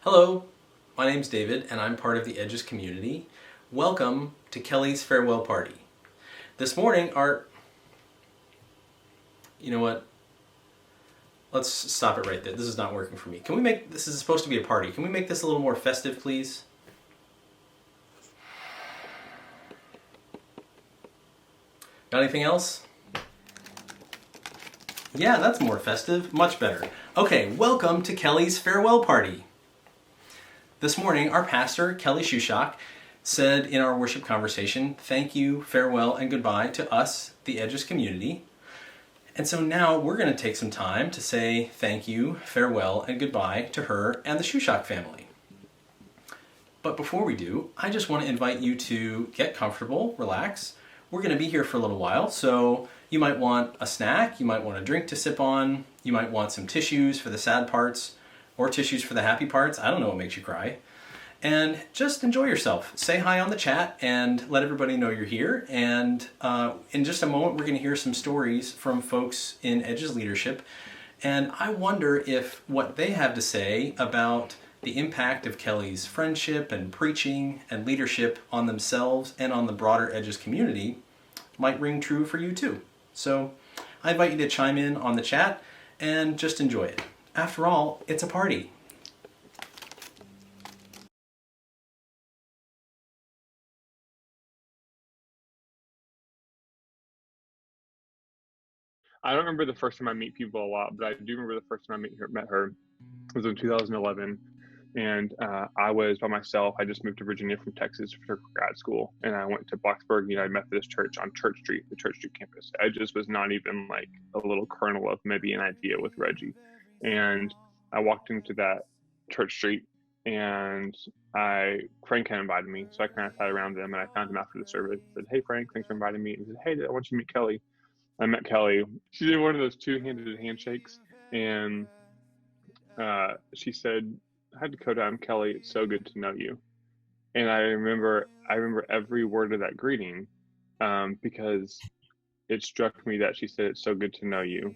Hello, my name's David and I'm part of the Edges community. Welcome to Kelly's farewell party. This morning you know what? Let's stop it right there. This is not working for me. This is supposed to be a party. Can we make this a little more festive, please? Got anything else? Yeah, that's more festive. Much better. Okay, welcome to Kelly's farewell party. This morning, our pastor, Kelly Shushak, said in our worship conversation, thank you, farewell, and goodbye to us, the Edges community. And so now we're going to take some time to say thank you, farewell, and goodbye to her and the Shushak family. But before we do, I just want to invite you to get comfortable, relax. We're going to be here for a little while, so you might want a snack, you might want a drink to sip on, you might want some tissues for the sad parts, or tissues for the happy parts. I don't know what makes you cry. And just enjoy yourself. Say hi on the chat and let everybody know you're here. And in just a moment, we're going to hear some stories from folks in Edges leadership. And I wonder if what they have to say about the impact of Kelly's friendship and preaching and leadership on themselves and on the broader Edges community might ring true for you too. So I invite you to chime in on the chat and just enjoy it. After all, it's a party. I don't remember the first time I meet people a lot, but I do remember the first time I met her. It was in 2011, and I was by myself. I just moved to Virginia from Texas for grad school, and I went to Blacksburg United Methodist Church on Church Street, the Church Street campus. I just was not even like a little kernel of maybe an idea with Reggie. And I walked into that Church Street, and Frank had invited me, so I kind of sat around them, and I found him after the service. I said, "Hey, Frank, thanks for inviting me." And he said, "Hey, I want you to meet Kelly." I met Kelly. She did one of those two-handed handshakes, and she said, "I had to go down, Kelly. It's so good to know you." And I remember every word of that greeting, because it struck me that she said, "It's so good to know you."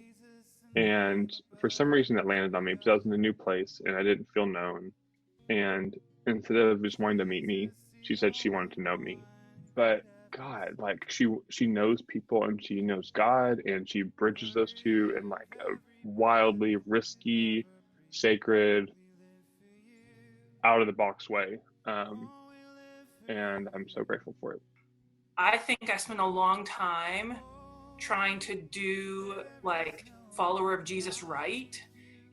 And for some reason that landed on me because I was in a new place and I didn't feel known. And instead of just wanting to meet me, she said she wanted to know me. But God, like she knows people and she knows God, and she bridges those two in like a wildly risky, sacred, out of the box way. And I'm so grateful for it. I think I spent a long time trying to do like follower of Jesus right.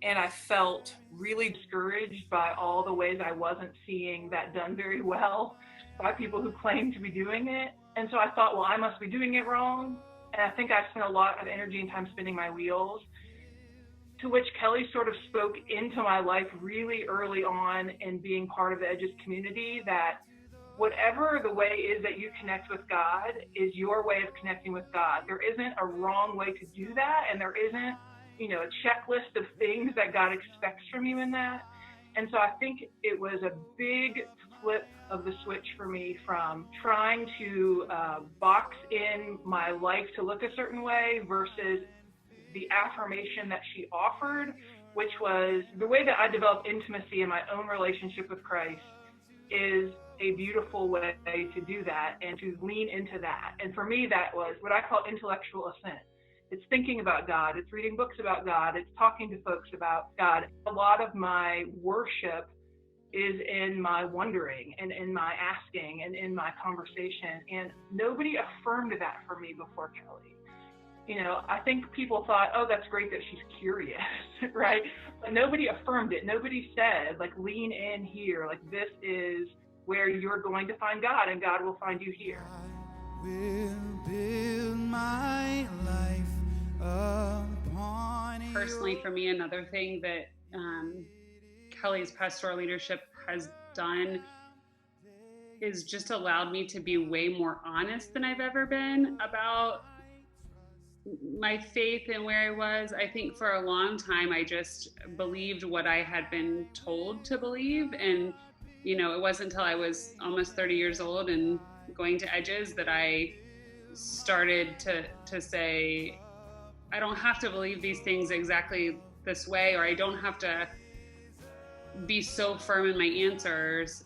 And I felt really discouraged by all the ways I wasn't seeing that done very well by people who claimed to be doing it. And so I thought, well, I must be doing it wrong. And I think I spent a lot of energy and time spinning my wheels, to which Kelly sort of spoke into my life really early on in being part of the Edges community, that whatever the way is that you connect with God is your way of connecting with God. There isn't a wrong way to do that, and there isn't, a checklist of things that God expects from you in that. And so I think it was a big flip of the switch for me from trying to box in my life to look a certain way versus the affirmation that she offered, which was the way that I developed intimacy in my own relationship with Christ is a beautiful way to do that and to lean into that. And for me, that was what I call intellectual assent. It's thinking about God. It's reading books about God. It's talking to folks about God. A lot of my worship is in my wondering and in my asking and in my conversation. And nobody affirmed that for me before Kelly. I think people thought, oh, that's great that she's curious, right? But nobody affirmed it. Nobody said, like, lean in here. Like, this is where you're going to find God, and God will find you here. I will build my life upon personally, for me, another thing that Kelly's pastoral leadership has done is just allowed me to be way more honest than I've ever been about my faith and where I was. I think for a long time, I just believed what I had been told to believe. And, it wasn't until I was almost 30 years old and going to Edges that I started to say, I don't have to believe these things exactly this way, or I don't have to be so firm in my answers.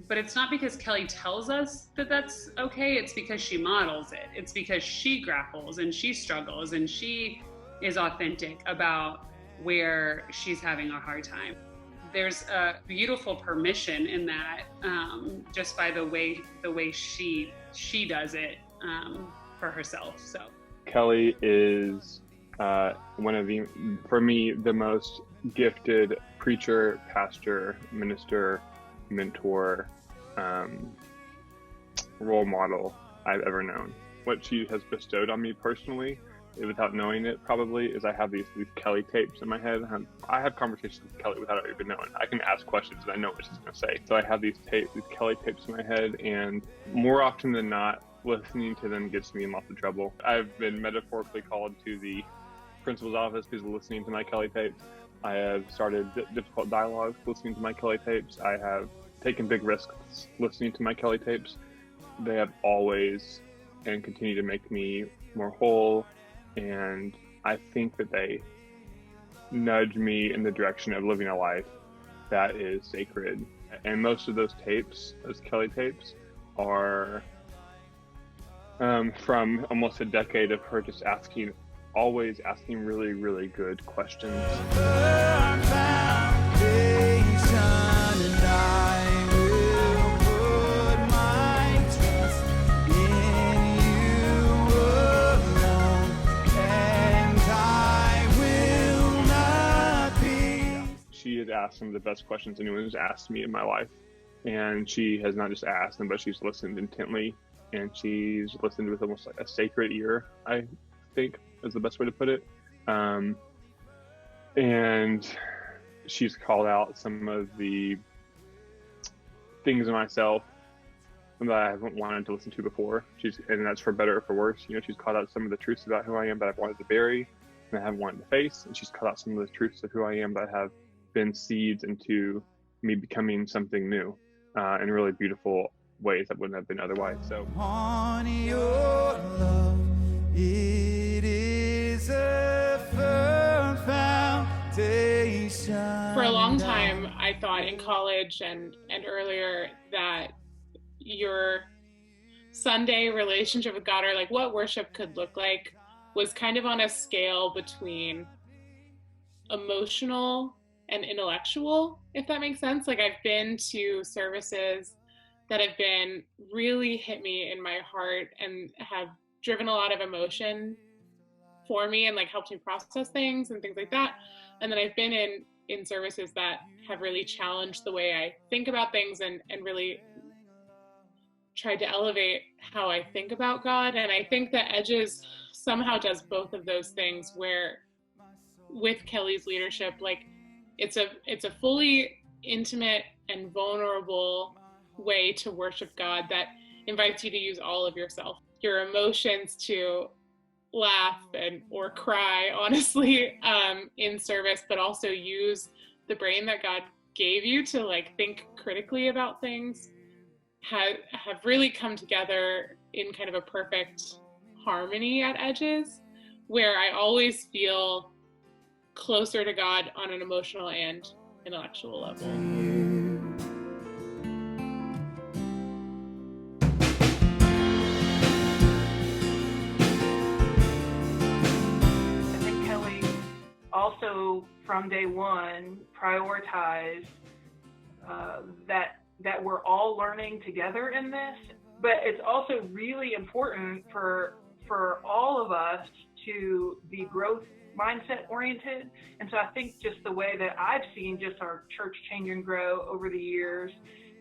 But it's not because Kelly tells us that that's okay. It's because she models it. It's because she grapples and she struggles and she is authentic about where she's having a hard time. There's a beautiful permission in that, just by the way she does it for herself. So Kelly is one of the, for me, the most gifted preacher, pastor, minister, mentor, role model I've ever known. What she has bestowed on me personally, without knowing it probably, is I have these Kelly tapes in my head. I have conversations with Kelly without even knowing. I can ask questions and I know what she's going to say. So I have these Kelly tapes in my head, and more often than not, listening to them gets me in lots of trouble. I've been metaphorically called to the principal's office because of listening to my Kelly tapes. I have started difficult dialogues listening to my Kelly tapes. I have taken big risks listening to my Kelly tapes. They have always and continue to make me more whole, and I think that they nudge me in the direction of living a life that is sacred. And most of those tapes, those Kelly tapes, are from almost a decade of her just always asking really, really good questions. She has asked some of the best questions anyone has asked me in my life. And she has not just asked them, but she's listened intently. And she's listened with almost like a sacred ear, I think is the best way to put it. And she's called out some of the things in myself that I haven't wanted to listen to before. And that's for better or for worse. You know, she's called out some of the truths about who I am that I've wanted to bury and I haven't wanted to face. And she's called out some of the truths of who I am that have been seeds into me becoming something new in really beautiful ways that wouldn't have been otherwise. So on your love, it is a firm foundation. For a long time, I thought in college and earlier that your Sunday relationship with God, or like what worship could look like, was kind of on a scale between emotional and intellectual, if that makes sense. Like I've been to services that have been really hit me in my heart and have driven a lot of emotion for me and like helped me process things and things like that. And then I've been in services that have really challenged the way I think about things and really tried to elevate how I think about God. And I think that Edges somehow does both of those things, where with Kelly's leadership, like it's a fully intimate and vulnerable way to worship God that invites you to use all of yourself, your emotions, to laugh or cry, honestly, in service, but also use the brain that God gave you to like think critically about things, have really come together in kind of a perfect harmony at Edges, where I always feel closer to God on an emotional and intellectual level. I think Kelly also from day one prioritized that we're all learning together in this, but it's also really important for all of us to be growth mindset oriented. And so I think just the way that I've seen just our church change and grow over the years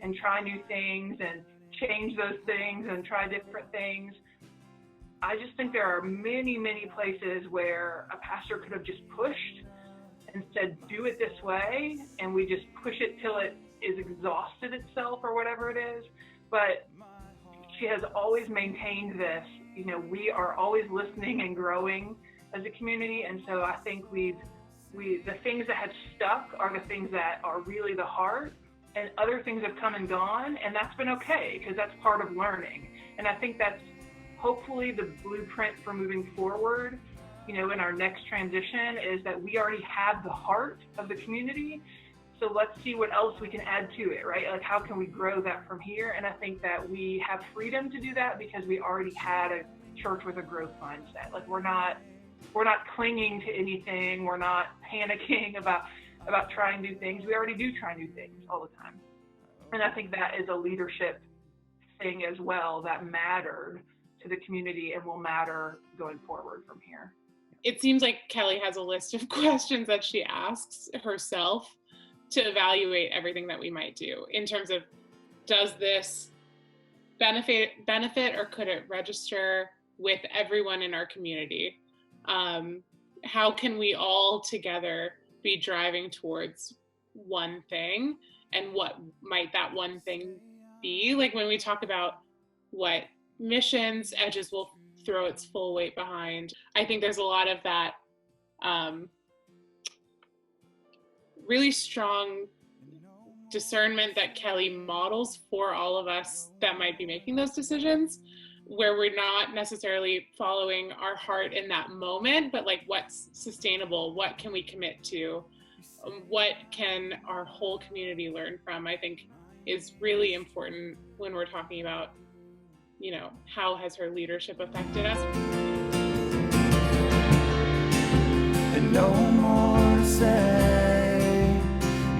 and try new things and change those things and try different things, I just think there are many, many places where a pastor could have just pushed and said, do it this way, and we just push it till it is exhausted itself or whatever it is. But she has always maintained this, you know, we are always listening and growing as a community. And so I think the things that have stuck are the things that are really the heart, and other things have come and gone, and that's been okay, because that's part of learning. And I think that's hopefully the blueprint for moving forward, you know, in our next transition, is that we already have the heart of the community. So let's see what else we can add to it, right? Like, how can we grow that from here? And I think that we have freedom to do that because we already had a church with a growth mindset. Like, we're not clinging to anything. We're not panicking about trying new things. We already do try new things all the time. And I think that is a leadership thing as well that mattered to the community and will matter going forward from here. It seems like Kelly has a list of questions that she asks herself to evaluate everything that we might do in terms of, does this benefit or could it register with everyone in our community? How can we all together be driving towards one thing, and what might that one thing be? Like, when we talk about what missions Edges will throw its full weight behind, I think there's a lot of that really strong discernment that Kelly models for all of us that might be making those decisions, where we're not necessarily following our heart in that moment, but like, what's sustainable? What can we commit to? What can our whole community learn from? I think is really important when we're talking about, how has her leadership affected us? And no more to say,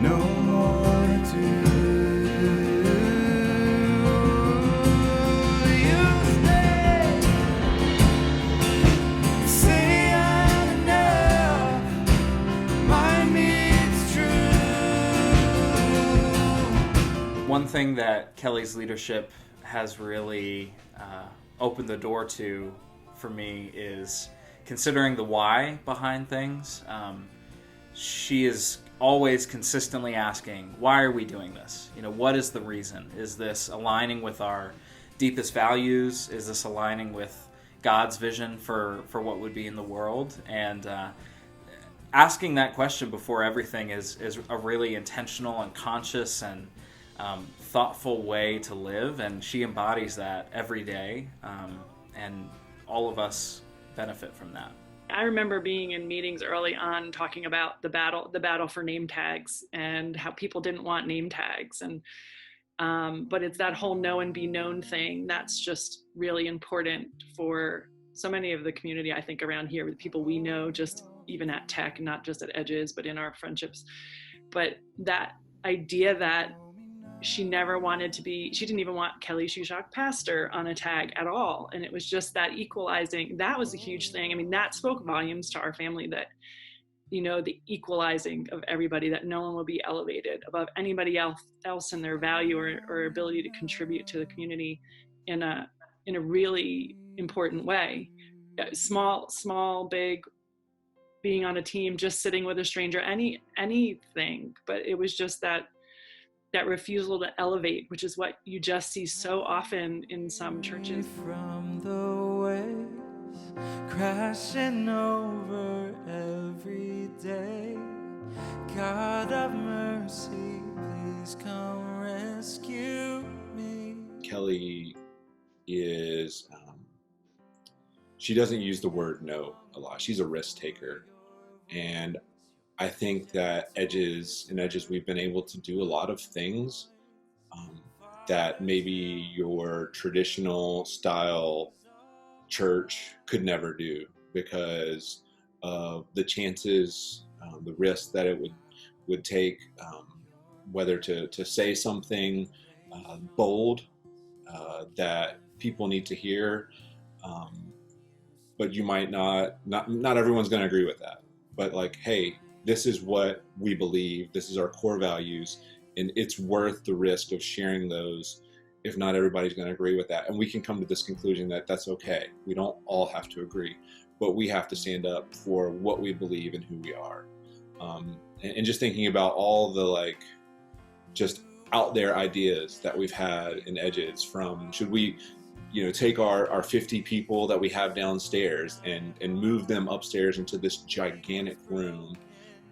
no more to do. You stay, say I'm enough, mind me it's true. One thing that Kelly's leadership has really opened the door to for me is considering the why behind things. She is always consistently asking, why are we doing this? What is the reason? Is this aligning with our deepest values? Is this aligning with God's vision for what would be in the world? And asking that question before everything is a really intentional and conscious and thoughtful way to live, and she embodies that every day, and all of us benefit from that. I remember being in meetings early on talking about the battle for name tags and how people didn't want name tags, and but it's that whole know and be known thing that's just really important for so many of the community, I think, around here, with people we know, just even at Tech, not just at Edges, but in our friendships. But that idea that she didn't even want Kelly Shushak pastor on a tag at all. And it was just that equalizing, that was a huge thing. I mean, that spoke volumes to our family, that, the equalizing of everybody, that no one will be elevated above anybody else in their value or ability to contribute to the community in a really important way. Small, big, being on a team, just sitting with a stranger, anything. But it was just that refusal to elevate, which is what you just see so often in some churches. From the waves crashing over every day, God of mercy, please come rescue me. Kelly is, she doesn't use the word no a lot. She's a risk taker. And I think that Edges, we've been able to do a lot of things that maybe your traditional style church could never do, because of the chances, the risk that it would take, whether to say something bold that people need to hear, but you might not everyone's going to agree with that. But like, hey, this is what we believe, this is our core values, and it's worth the risk of sharing those if not everybody's going to agree with that. And we can come to this conclusion that that's okay. We don't all have to agree, but we have to stand up for what we believe and who we are. And just thinking about all the just out there ideas that we've had in Edges, from should we take our 50 people that we have downstairs and move them upstairs into this gigantic room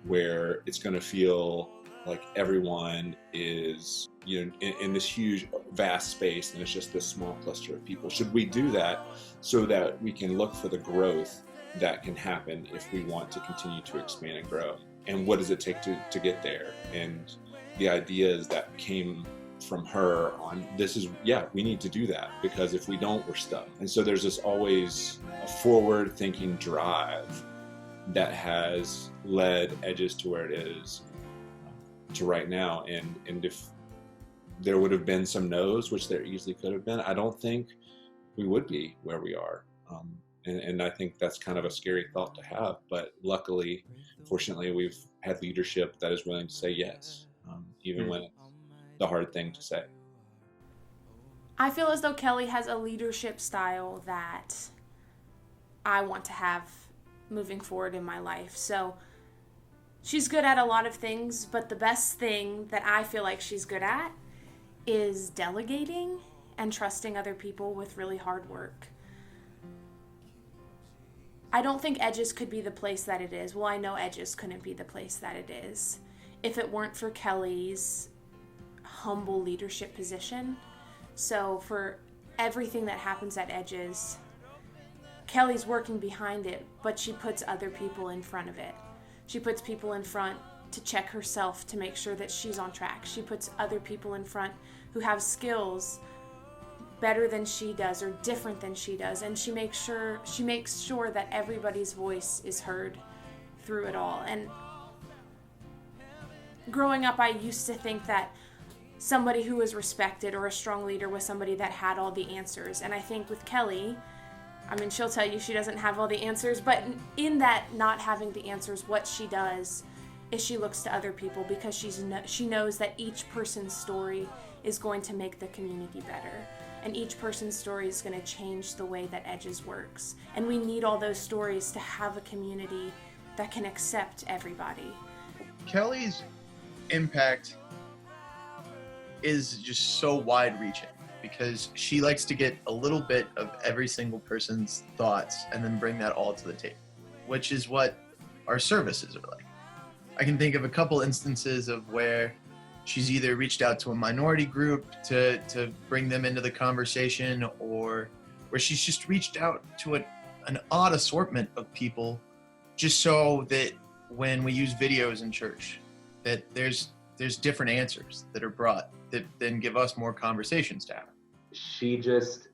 where it's going to feel like everyone is, in this huge, vast space, and it's just this small cluster of people. Should we do that so that we can look for the growth that can happen if we want to continue to expand and grow? and what does it take to get there? And the ideas that came from her on this is, yeah, we need to do that, because if we don't, we're stuck. And so there's this always a forward thinking drive that has led Edges to where it is to right now. And if there would have been some no's, which there easily could have been, I don't think we would be where we are. And I think that's kind of a scary thought to have. But luckily, fortunately, we've had leadership that is willing to say yes, even when it's the hard thing to say. I feel as though Kelly has a leadership style that I want to have moving forward in my life. So she's good at a lot of things, but the best thing that I feel like she's good at is delegating and trusting other people with really hard work. I don't think Edges could be the place that it is. Well, I know Edges couldn't be the place that it is if it weren't for Kelly's humble leadership position. So for everything that happens at Edges, Kelly's working behind it, but she puts other people in front of it. She puts people in front to check herself to make sure that she's on track. She puts other people in front who have skills better than she does or different than she does, and she makes sure that everybody's voice is heard through it all. And growing up, I used to think that somebody who was respected or a strong leader was somebody that had all the answers. And I think with Kelly, I mean, she'll tell you she doesn't have all the answers, but in that not having the answers, what she does is she looks to other people, because she knows that each person's story is going to make the community better. And each person's story is going to change the way that Edges works. And we need all those stories to have a community that can accept everybody. Kelly's impact is just so wide-reaching, because she likes to get a little bit of every single person's thoughts and then bring that all to the table, which is what our services are like. I can think of a couple instances of where she's either reached out to a minority group to bring them into the conversation, or where she's just reached out to an odd assortment of people, just so that when we use videos in church, that there's different answers that are brought that then give us more conversations to have. She just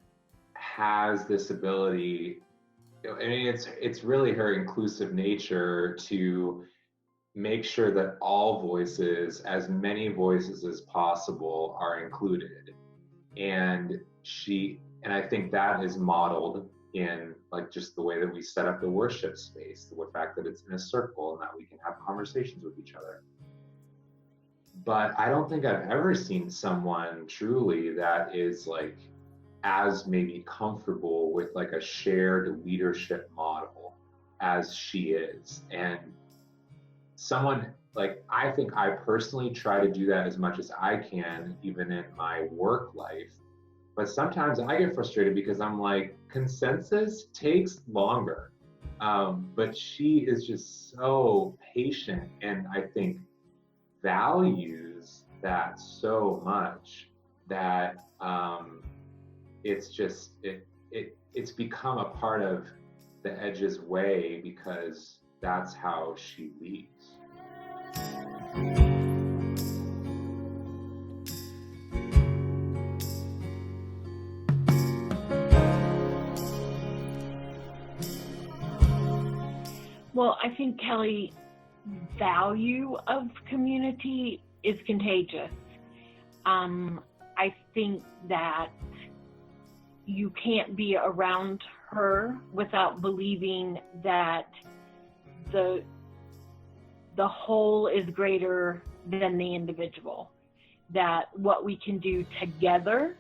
has this ability, I mean, it's really her inclusive nature to make sure that all voices, as many voices as possible, are included. And I think that is modeled in like just the way that we set up the worship space, the fact that it's in a circle and that we can have conversations with each other. But I don't think I've ever seen someone truly that is like as maybe comfortable with like a shared leadership model as she is. And someone like, I think I personally try to do that as much as I can, even in my work life. But sometimes I get frustrated because I'm like, consensus takes longer. But she is just so patient, and I think values that so much that it's just it's become a part of the Edges way, because that's how she leads. Well, I think Kelly's value of community is contagious. I think that you can't be around her without believing that the whole is greater than the individual, that what we can do together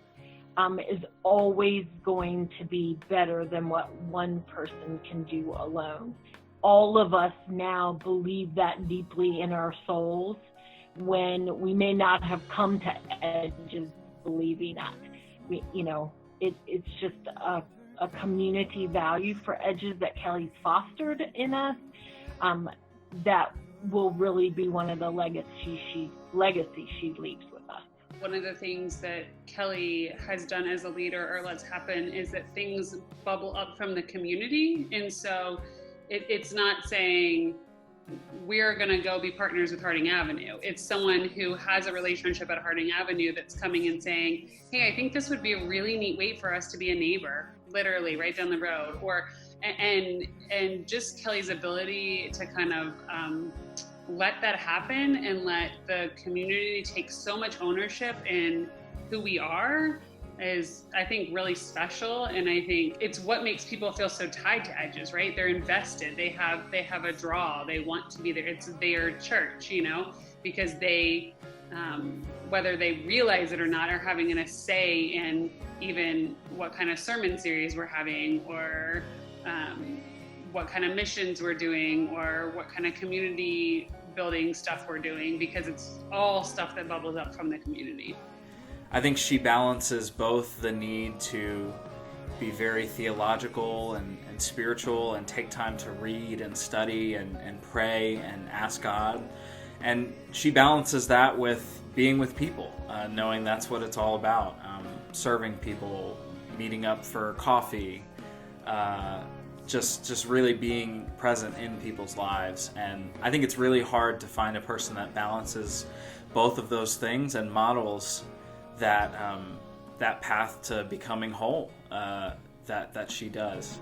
is always going to be better than what one person can do alone. All of us now believe that deeply in our souls, when we may not have come to Edges believing that. It's just a community value for Edges that Kelly's fostered in us, that will really be one of the legacy she leaves with us. One of the things that Kelly has done as a leader, or lets happen, is that things bubble up from the community. And so it's not saying, we're going to go be partners with Harding Avenue. It's someone who has a relationship at Harding Avenue that's coming and saying, hey, I think this would be a really neat way for us to be a neighbor, literally right down the road. Or and just Kelly's ability to kind of let that happen and let the community take so much ownership in who we are is, I think, really special. And I think it's what makes people feel so tied to Edges, right? They're invested. They have a draw. They want to be there. It's their church, you know, because they, whether they realize it or not, are having a say in even what kind of sermon series we're having, or what kind of missions we're doing, or what kind of community building stuff we're doing, because it's all stuff that bubbles up from the community. I think she balances both the need to be very theological and spiritual and take time to read and study and pray and ask God. And she balances that with being with people, knowing that's what it's all about, serving people, meeting up for coffee, just really being present in people's lives. And I think it's really hard to find a person that balances both of those things and models that path to becoming whole that she does.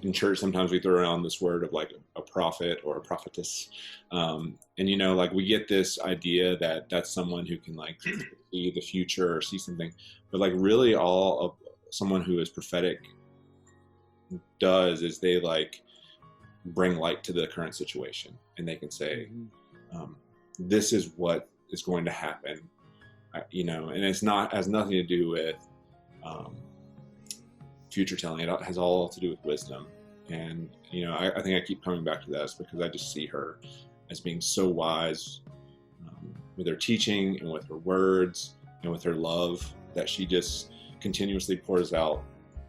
In church, sometimes we throw around this word of like a prophet or a prophetess, and you know, like we get this idea that that's someone who can like see the future or see something, but like really all of someone who is prophetic does is they like bring light to the current situation, and they can say, this is what is going to happen, you know, and it's not has nothing to do with future telling. It has all to do with wisdom. And you know, I think I keep coming back to that because I just see her as being so wise with her teaching and with her words and with her love that she just continuously pours out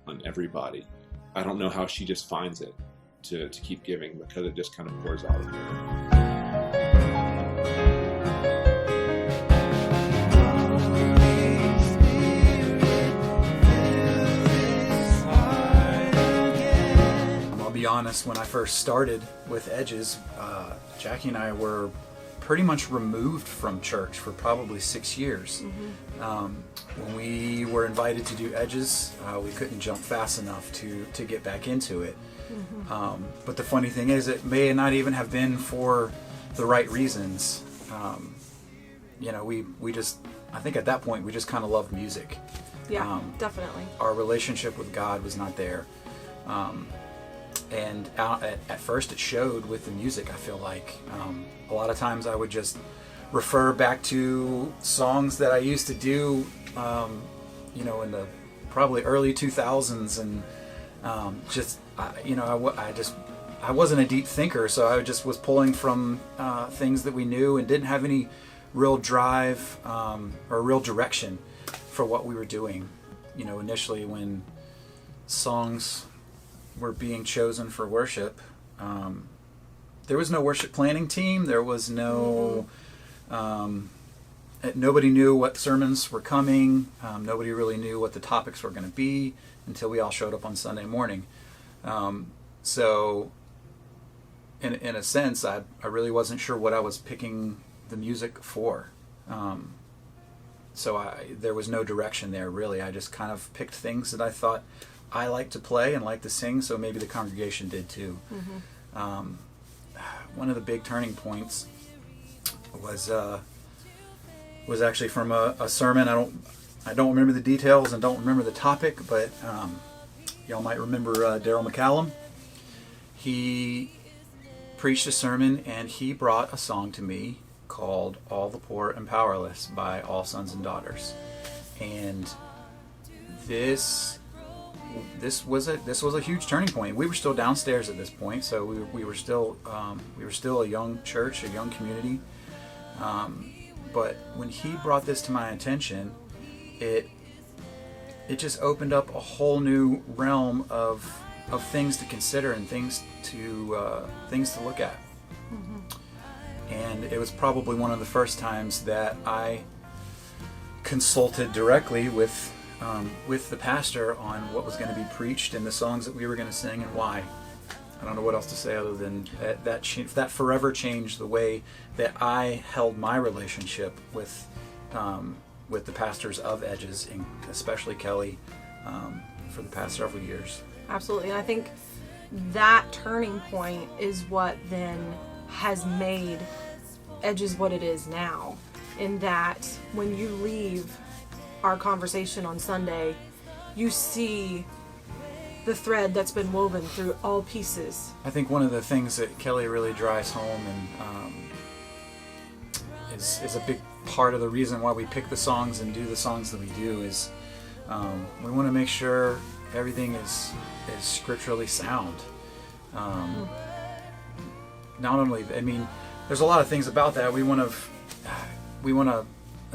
on everybody. I don't know how she just finds it to keep giving, because it just kind of pours out of her. I'll be honest, when I first started with Edges, Jackie and I were pretty much removed from church for probably 6 years. When we were invited to do Edges, we couldn't jump fast enough to get back into it. But the funny thing is, it may not even have been for the right reasons. You know, we just, I think at that point, we just kind of loved music. Yeah, definitely. Our relationship with God was not there. And at first it showed with the music, I feel like. A lot of times I would just refer back to songs that I used to do, you know, in the probably early 2000s, and I wasn't a deep thinker, so I just was pulling from things that we knew and didn't have any real drive or real direction for what we were doing. You know, initially when songs were being chosen for worship, there was no worship planning team. There was no, nobody knew what sermons were coming. Nobody really knew what the topics were going to be until we all showed up on Sunday morning. So in a sense, I really wasn't sure what I was picking the music for. So there was no direction there, really. I just kind of picked things that I thought I liked to play and liked to sing, so maybe the congregation did too. One of the big turning points was actually from a sermon. I don't remember the details and don't remember the topic, but y'all might remember Daryl McCallum. He preached a sermon and he brought a song to me called "All the Poor and Powerless" by All Sons and Daughters, and this was a huge turning point. We were still downstairs at this point, so we were still a young church, a young community. But when he brought this to my attention, it just opened up a whole new realm of things to consider and things to look at. And it was probably one of the first times that I consulted directly with with the pastor on what was going to be preached and the songs that we were going to sing and why. I don't know what else to say other than that forever changed the way that I held my relationship with the pastors of Edges, and especially Kelly, for the past several years. Absolutely. And I think that turning point is what then has made Edges what it is now, in that when you leave our conversation on Sunday, you see the thread that's been woven through all pieces. I think one of the things that Kelly really drives home and is a big part of the reason why we pick the songs and do the songs that we do is we want to make sure everything is scripturally sound. Not only, I mean, there's a lot of things about that. We want to.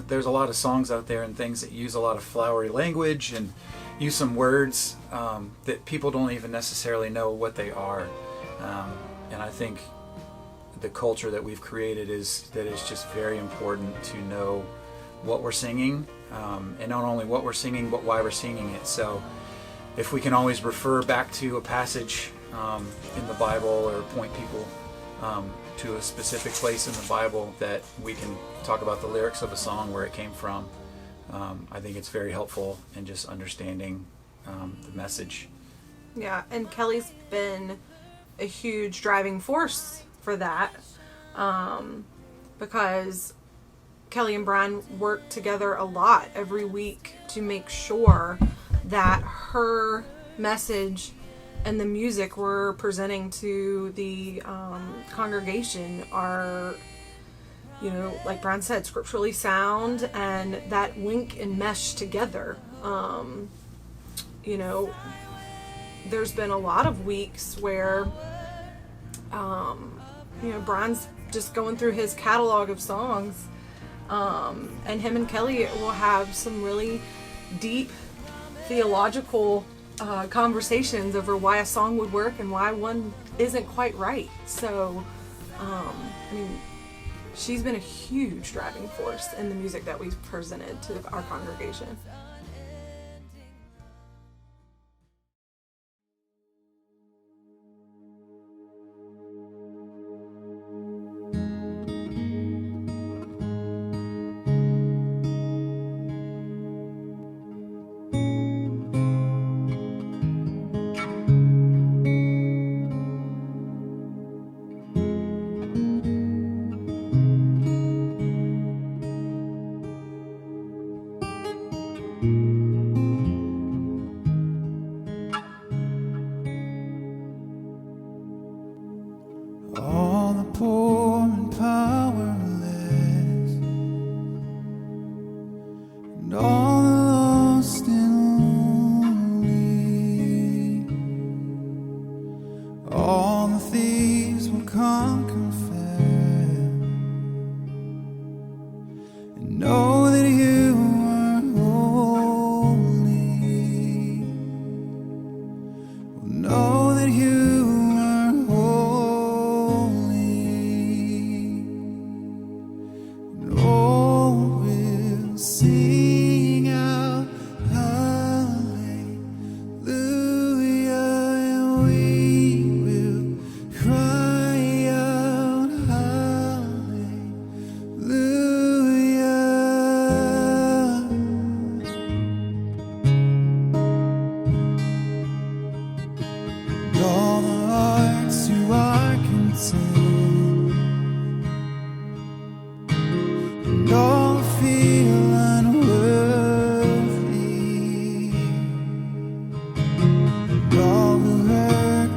There's a lot of songs out there and things that use a lot of flowery language and use some words that people don't even necessarily know what they are. And I think the culture that we've created is just very important to know what we're singing, and not only what we're singing, but why we're singing it. So if we can always refer back to a passage in the Bible or point people to a specific place in the Bible that we can talk about the lyrics of a song, where it came from, I think it's very helpful in just understanding the message. Yeah, and Kelly's been a huge driving force for that, because Kelly and Brian work together a lot every week to make sure that her message and the music we're presenting to the congregation are, like Brian said, scripturally sound, and that link and mesh together. There's been a lot of weeks where, Brian's just going through his catalog of songs, and him and Kelly will have some really deep theological conversations over why a song would work and why one isn't quite right. So, she's been a huge driving force in the music that we've presented to our congregation. All the poor and powerless, and all the lost and lonely, all the thieves will come confess and know that you are holy, will know that you are holy. Sing out hallelujah, and we will cry out hallelujah. And all the hearts who are content, and all who feel unworthy, and all who hurt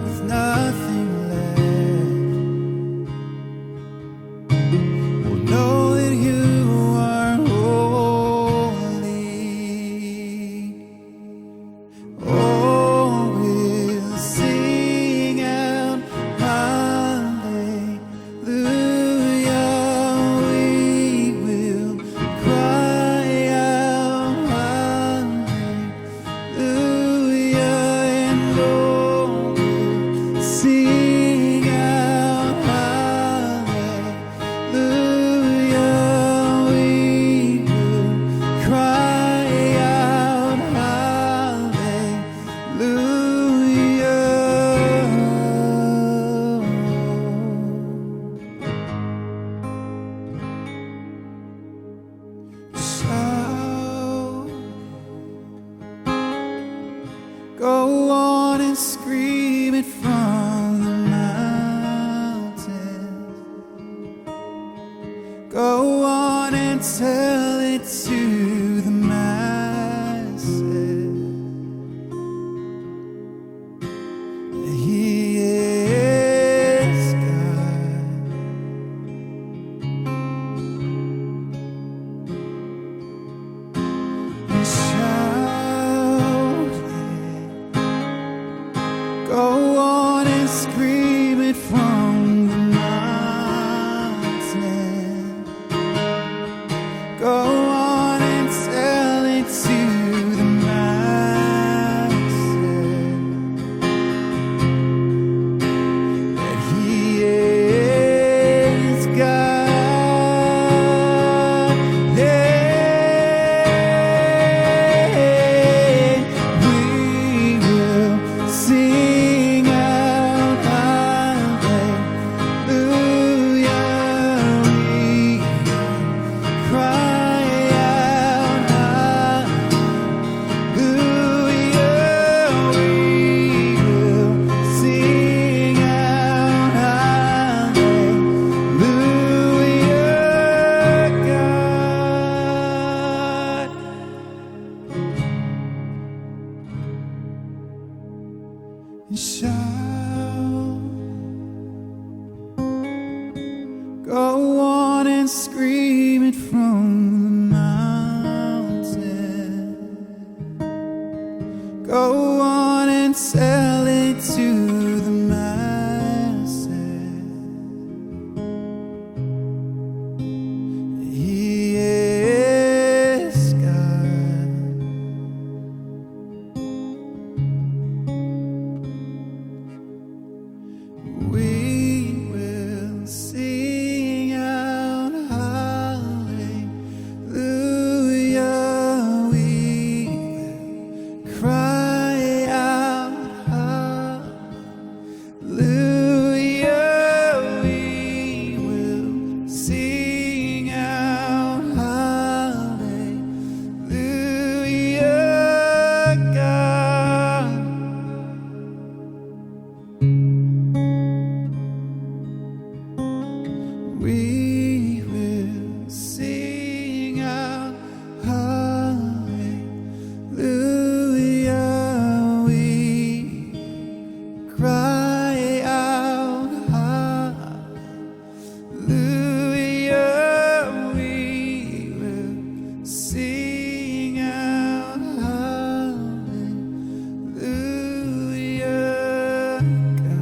Go on and scream it from the mountain. Go on and tell it to the masses that He is God. We will sing out hallelujah. We cry out hallelujah. We will sing out hallelujah, God. And shout, go on and scream it from the mountain. Go on and tell it to the masses. He is God. We will sing out hallelujah. We will cry out hallelujah. We will sing out hallelujah, God. We will sing out hallelujah. We cry out hallelujah. We will sing out hallelujah, God.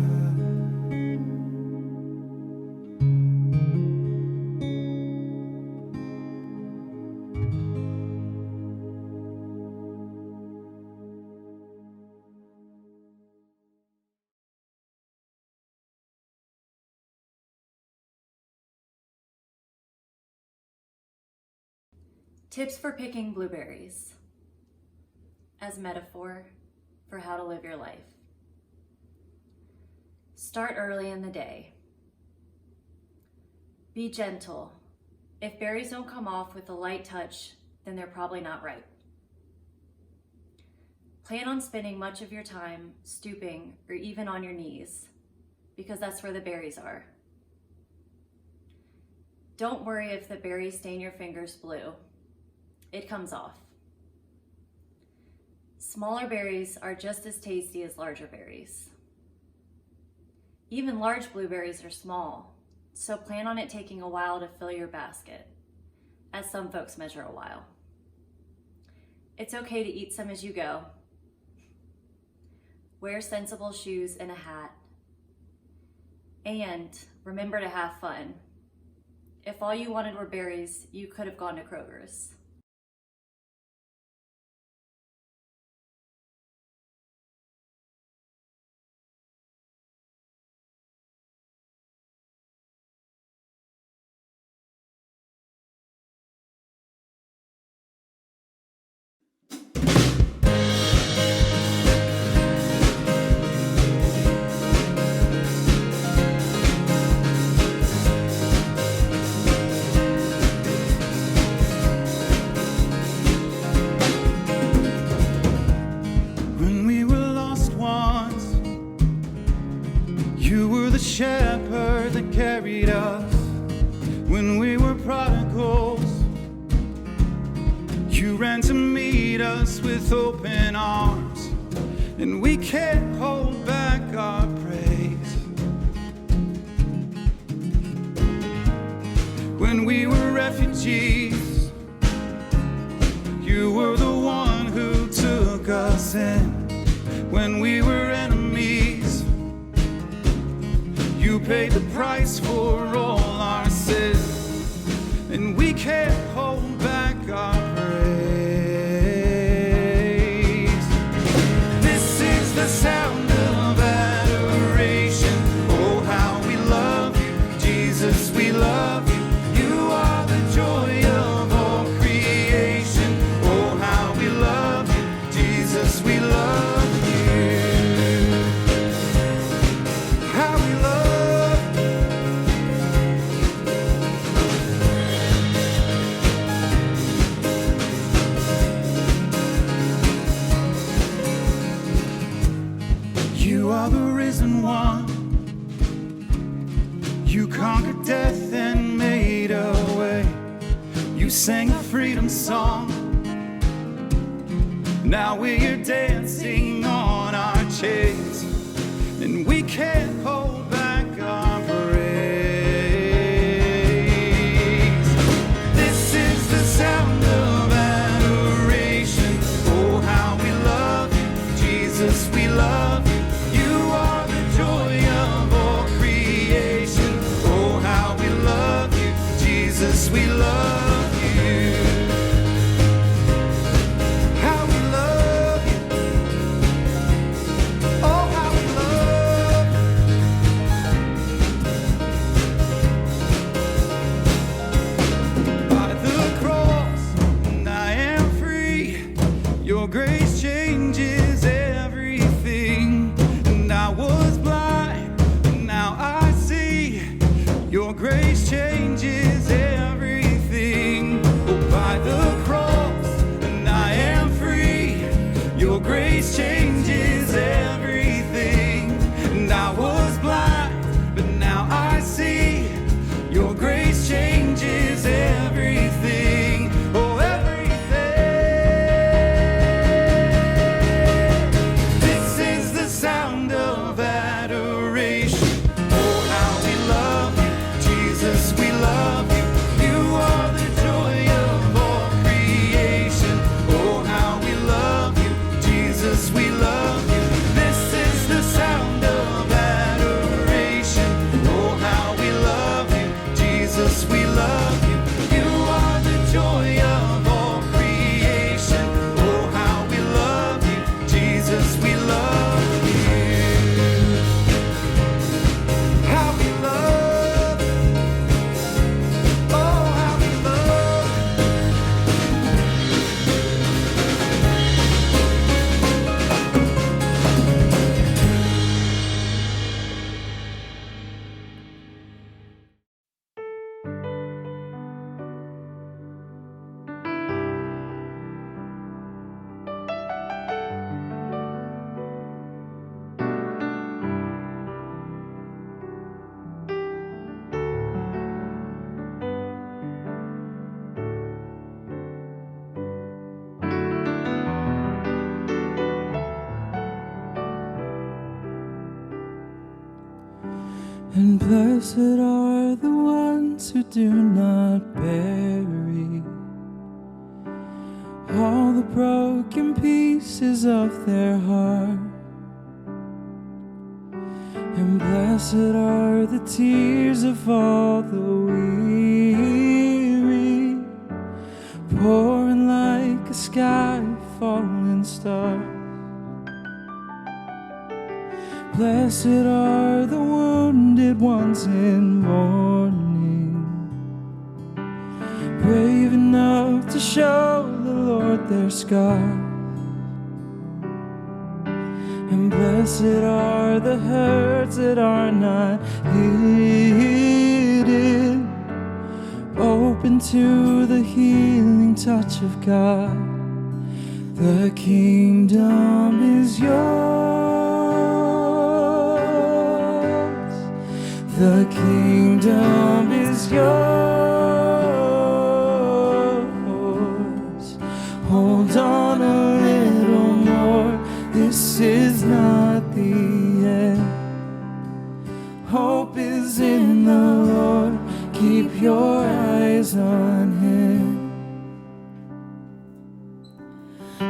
Tips for picking blueberries as metaphor for how to live your life. Start early in the day. Be gentle. If berries don't come off with a light touch, then they're probably not ripe. Plan on spending much of your time stooping or even on your knees, because that's where the berries are. Don't worry if the berries stain your fingers blue. It comes off. Smaller berries are just as tasty as larger berries. Even large blueberries are small, so plan on it taking a while to fill your basket, as some folks measure a while. It's okay to eat some as you go. Wear sensible shoes and a hat. And remember to have fun. If all you wanted were berries, you could have gone to Kroger's. When we were lost once, you were the shepherd that carried us. When we were prodigals, you ran to meet us with open arms, and we can't hold back our praise. When we were refugees, you were the one who took us in. When we were enemies, paid the price for all our sins, and we can't hold back our praise. This is the sound of adoration. Oh, how we love you, Jesus, we love you. You are the joy of all creation. Oh, how we love you, Jesus, we love you. How we love you. You are the risen one. You conquered death and made a way. You sang a freedom song. Now we're dancing on our chains, and we can't hold back our praise. This is the sound of adoration. Oh, how we love you, Jesus, we love you. You are the joy of all creation. Oh, how we love you, Jesus, we love you. How we love you. Oh, how we love you. By the cross, and I am free. Your grace changes everything. And I was blind, and now I see. Your grace changes everything. Oh, by the cross, and I am free. Your grace changes everything. And I was blind, but now I see. Your grace changes everything. Oh, everything. This is the sound of adoration. Oh, how we love you, Jesus, we love you. You are the joy of all creation. Oh, how we love you, Jesus, we love you. This is the sound of adoration. Oh, how we love you, Jesus, we love you. You are the joy of all creation. Oh, how we love you, Jesus, we love you. How we love you. Oh, how we love you. And blessed are the ones who do not bury all the broken pieces of their heart. And blessed are the tears of all the weary, pouring like a sky falling star. Blessed are the wounded ones in mourning, brave enough to show the Lord their scars. And blessed are the hurts that are not hidden, open to the healing touch of God. The kingdom is yours. The kingdom is yours. Hold on a little more. This is not the end. Hope is in the Lord. Keep your eyes on Him.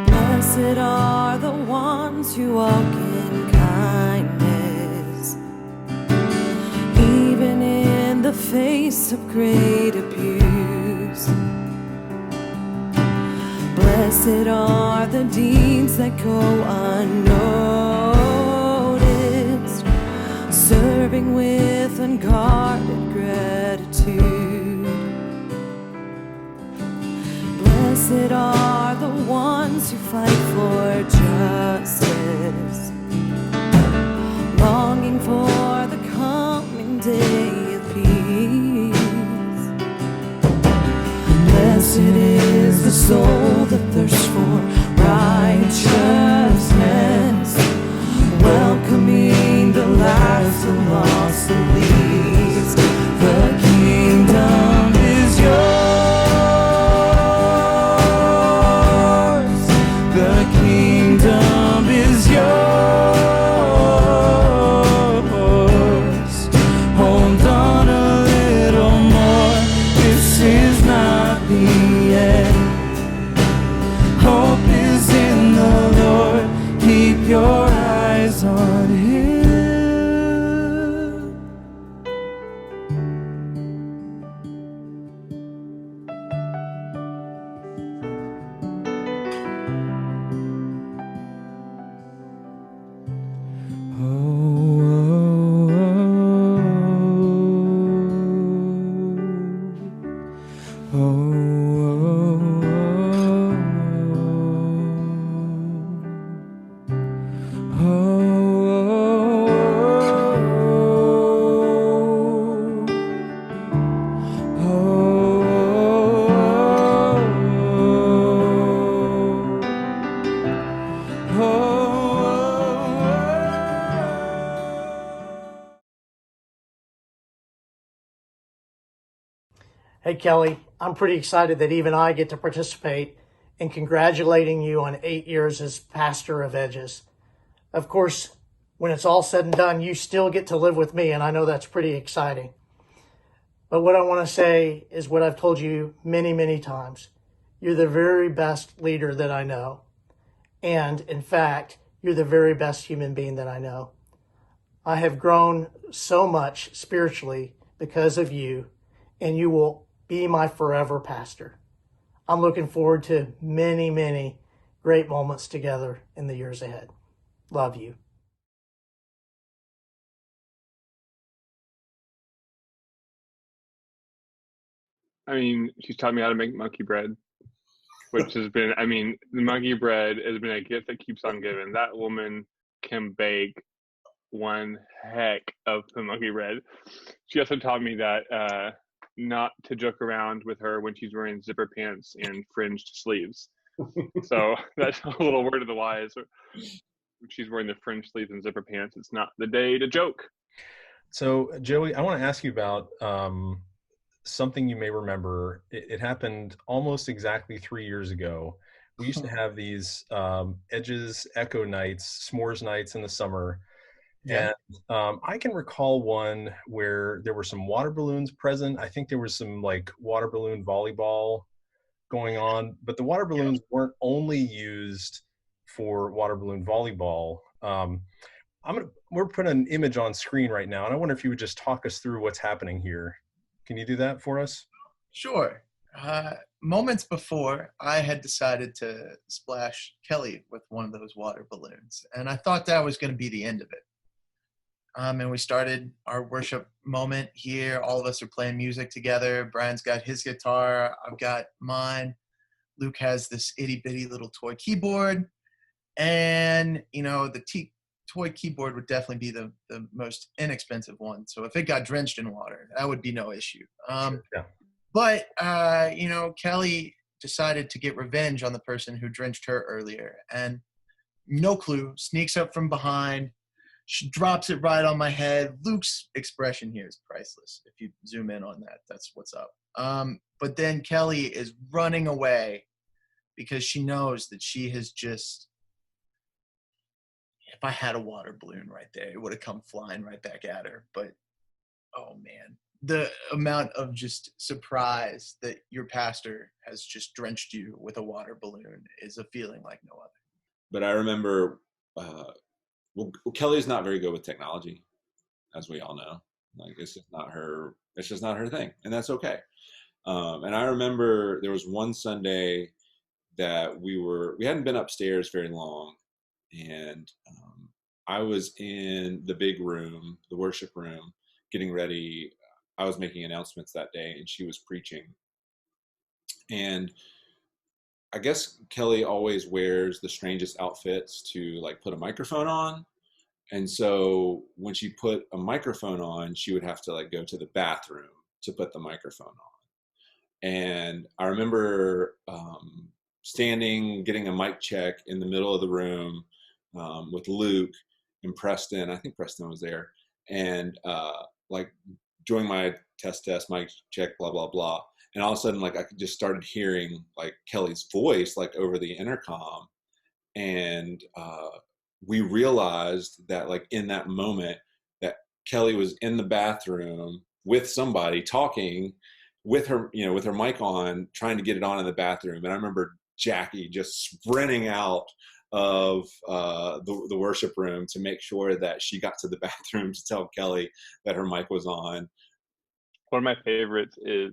Blessed are the ones who walk in kindness. He place of great abuse. Blessed are the deeds that go unnoticed, serving with unguarded gratitude. Blessed are the ones who fight for justice, longing for the coming day of peace. Blessed is the soul that thirsts for righteousness, welcoming the last, the lost, the least. The kingdom is yours. The kingdom is yours. Hold on a little more. This is not the end. Hope is in the Lord. Keep your eyes on Him. Hey, Kelly, I'm pretty excited that even I get to participate in congratulating you on 8 years as pastor of Edges. Of course, when it's all said and done, you still get to live with me, and I know that's pretty exciting. But what I want to say is what I've told you many, many times. You're the very best leader that I know. And in fact, you're the very best human being that I know. I have grown so much spiritually because of you, and you will be my forever pastor. I'm looking forward to many, many great moments together in the years ahead. Love you. I mean, she's taught me how to make monkey bread, which has been, I mean, the monkey bread has been a gift that keeps on giving. That woman can bake one heck of the monkey bread. She also taught me that not to joke around with her when she's wearing zipper pants and fringed sleeves. So that's a little word of the wise. If she's wearing the fringed sleeves and zipper pants, it's not the day to joke. So, Joey, I want to ask you about something you may remember. It happened almost exactly 3 years ago. We used to have these Edges Echo nights, s'mores nights in the summer. Yeah. And I can recall one where there were some water balloons present. I think there was some like water balloon volleyball going on, but the water balloons weren't only used for water balloon volleyball. We're putting an image on screen right now, and I wonder if you would just talk us through what's happening here. Can you do that for us? Sure. Moments before, I had decided to splash Kelly with one of those water balloons, and I thought that was going to be the end of it. And we started our worship moment here. All of us are playing music together. Brian's got his guitar. I've got mine. Luke has this itty-bitty little toy keyboard. And, you know, the toy keyboard would definitely be the most inexpensive one. So if it got drenched in water, that would be no issue. But, you know, Kelly decided to get revenge on the person who drenched her earlier. And no clue, sneaks up from behind. She drops it right on my head. Luke's expression here is priceless. If you zoom in on that, that's what's up. But then Kelly is running away because she knows that she has just, if I had a water balloon right there, it would have come flying right back at her. But, oh man, the amount of just surprise that your pastor has just drenched you with a water balloon is a feeling like no other. But I remember, well, Kelly's not very good with technology, as we all know. Like it's just not her. It's just not her thing, and that's okay. And I remember there was one Sunday that we hadn't been upstairs very long, and I was in the big room, the worship room, getting ready. I was making announcements that day, and she was preaching. And I guess Kelly always wears the strangest outfits to like put a microphone on. And so when she put a microphone on, she would have to like go to the bathroom to put the microphone on. And I remember standing, getting a mic check in the middle of the room with Luke and Preston. I think Preston was there. And like doing my test, mic check, blah, blah, blah. And all of a sudden, like I just started hearing like Kelly's voice like over the intercom. And we realized that like in that moment that Kelly was in the bathroom with somebody talking with her, you know, with her mic on, trying to get it on in the bathroom. And I remember Jackie just sprinting out of the worship room to make sure that she got to the bathroom to tell Kelly that her mic was on. One of my favorites is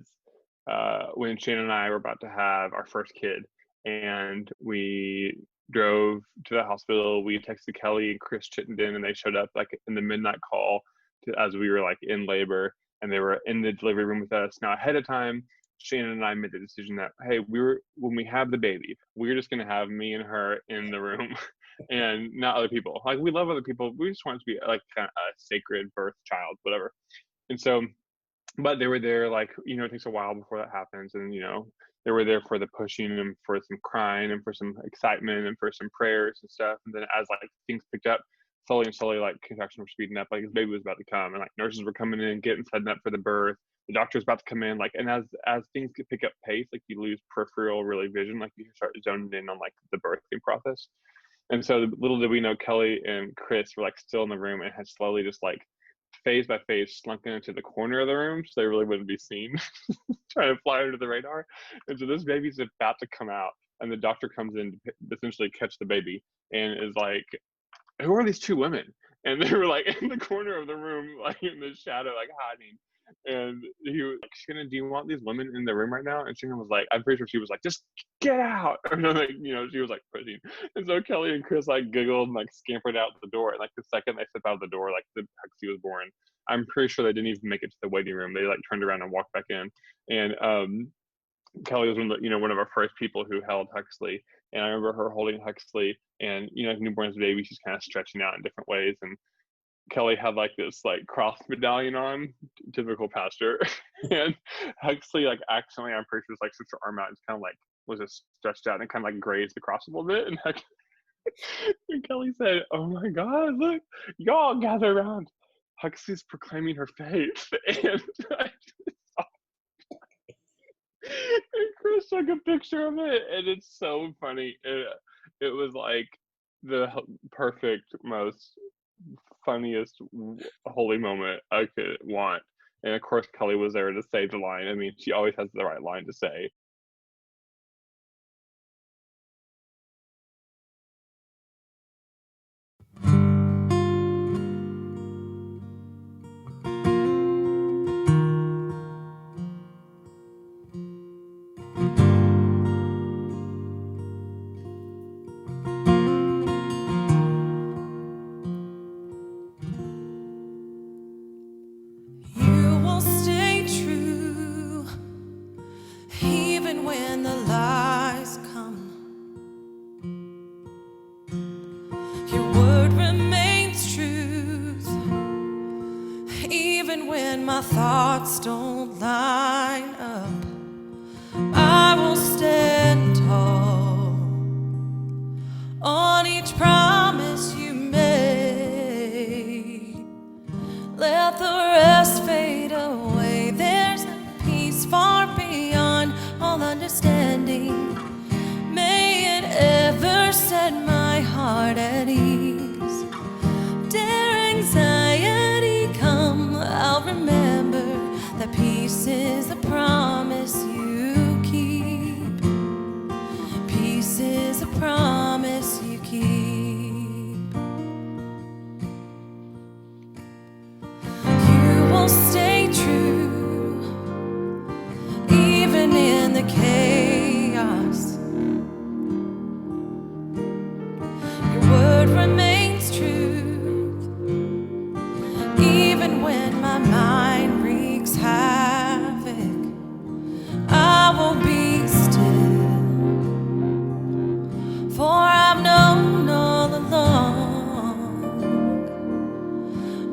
when Shannon and I were about to have our first kid, and we drove to the hospital. We texted Kelly and Chris Chittenden, and they showed up like in the midnight call as we were like in labor, and they were in the delivery room with us. Now ahead of time, Shannon and I made the decision that, hey, when we have the baby, we're just gonna have me and her in the room and not other people. Like we love other people. We just want it to be like kind of a sacred birth child, whatever. And so, but they were there, like, you know, it takes a while before that happens. And, you know, they were there for the pushing and for some crying and for some excitement and for some prayers and stuff. And then as like things picked up, slowly, like contractions were speeding up, like his baby was about to come, and like nurses were coming in, getting set up for the birth. The doctor's about to come in, like, and as things pick up pace, like you lose peripheral really vision, like you start zoning in on like the birthing process. And so little did we know, Kelly and Chris were like still in the room and had slowly just like phase by phase slunk into the corner of the room so they really wouldn't be seen, trying to fly under the radar. And so this baby's about to come out, and the doctor comes in to essentially catch the baby and is like, who are these two women? And they were like in the corner of the room, like in the shadow, like hiding. And he was like, Shannon, do you want these women in the room right now? And Shannon was like, I'm pretty sure she was like, just get out. Or something, you know, she was like pushing. And so Kelly and Chris like giggled and like scampered out the door. And like the second they stepped out the door, like the Huxley was born. I'm pretty sure they didn't even make it to the waiting room. They like turned around and walked back in. And Kelly was one of our first people who held Huxley. And I remember her holding Huxley, and, you know, like newborn's baby, she's kind of stretching out in different ways. And Kelly had like this like cross medallion on, typical pastor. And Huxley like accidentally, I'm pretty sure, was like switched her arm out and kind of like was just stretched out and kind of like grazed the cross a little bit. And Kelly said, "Oh my God, look, y'all gather around. Huxley's proclaiming her faith." And and Chris took a picture of it, and it's so funny. It was like the perfect, most funniest holy moment I could want. And of course Kelly was there to say the line. I mean, she always has the right line to say. You will stay true even when the lies come. Your word remains truth even when my thoughts don't line up. I will stand tall on each promise you made. Let the rest fade away. There's a peace far beyond all understanding. May it ever set my heart at ease. Dare anxiety come, I'll remember that peace is the promise you keep. Peace is a promise you keep. You will when my mind wreaks havoc, I will be still, for I've known all along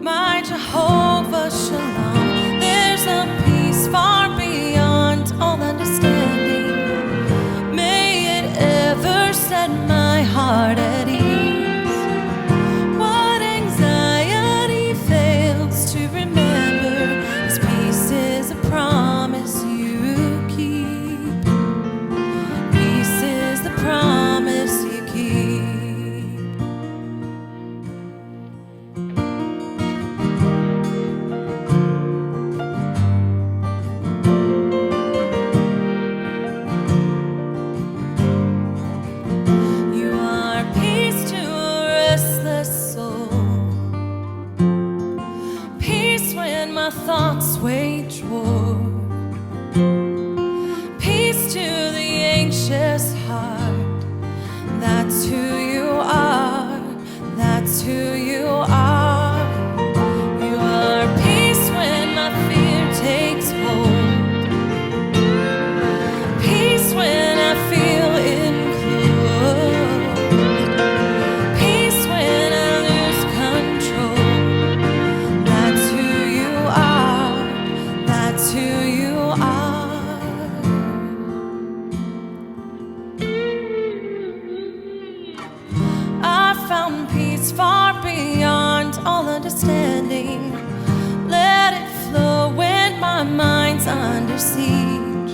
my Jehovah Shalom. There's a peace far beyond all understanding. May it ever set my heart at ease. What anxiety fails to remember, His peace is a promise you keep. Peace is the promise you keep. You are peace to a restless soul, peace when my thoughts wage war, peace to the anxious heart. That's who you are, that's who you are. You are peace when my fear takes hold, peace when I feel enclosed, peace when I lose control. That's who you are, that's who you are. I found peace far beyond all understanding. Let it flow when my mind's under siege.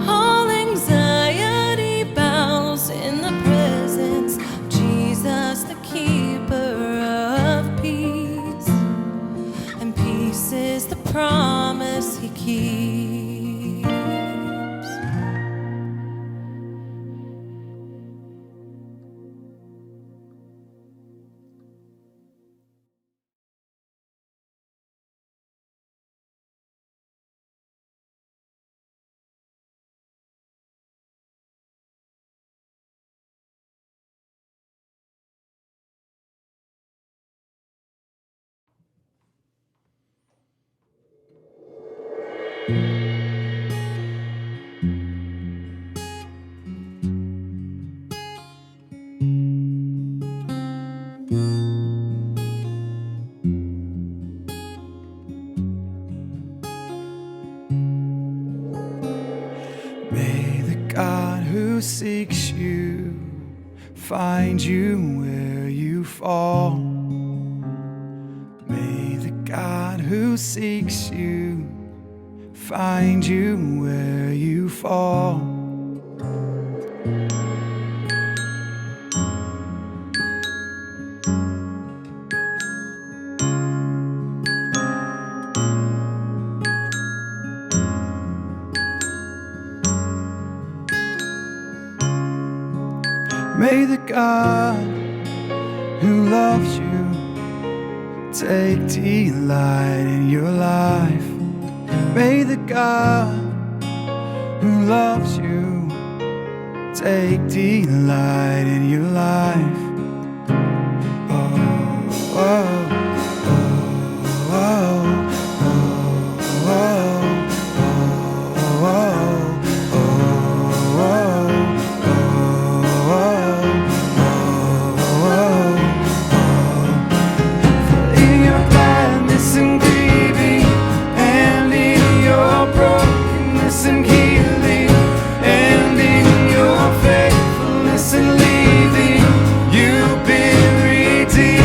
All anxiety bows in the presence of Jesus, the keeper of peace. And peace is the promise He keeps. May the God who seeks you find you where you fall. May the God who seeks you find you where you fall. May the God who loves you take delight in your life. May the God who loves you take delight in your life. Oh, oh, oh, oh, oh, oh, oh, oh, in your gladness and grieving, and in your brokenness and healing, and in your faithfulness and leaving, you've been redeemed.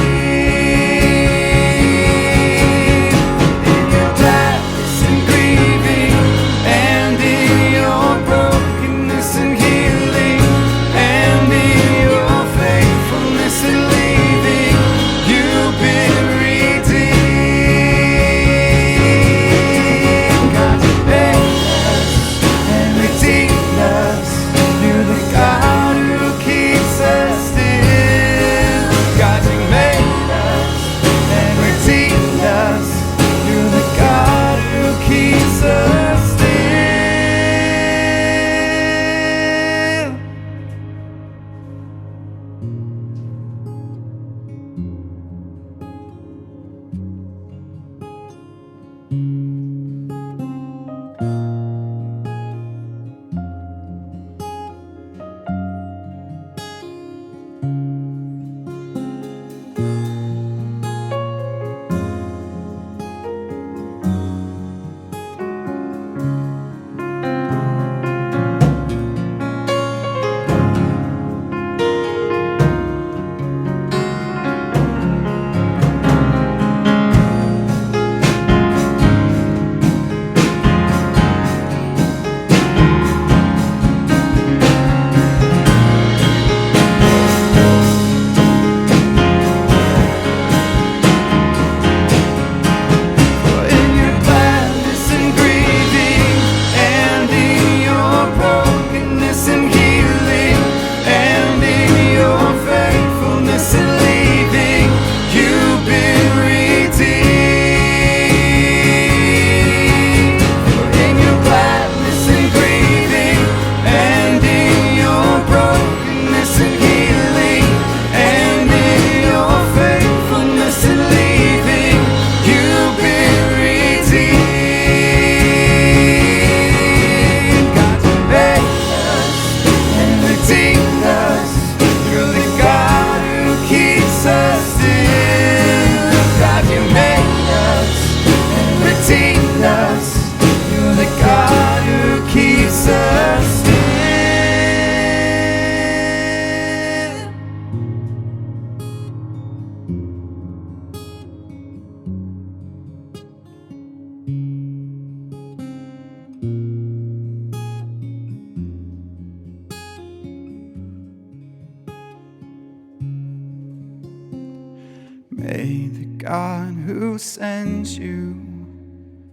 May the God who sends you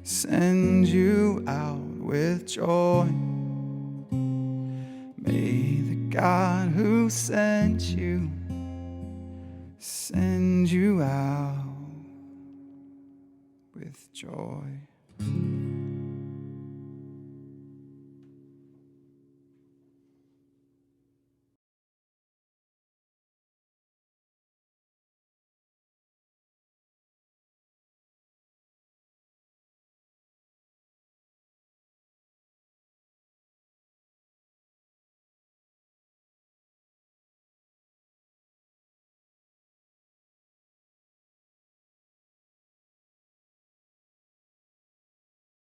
send you out with joy. May the God who sent you send you out with joy.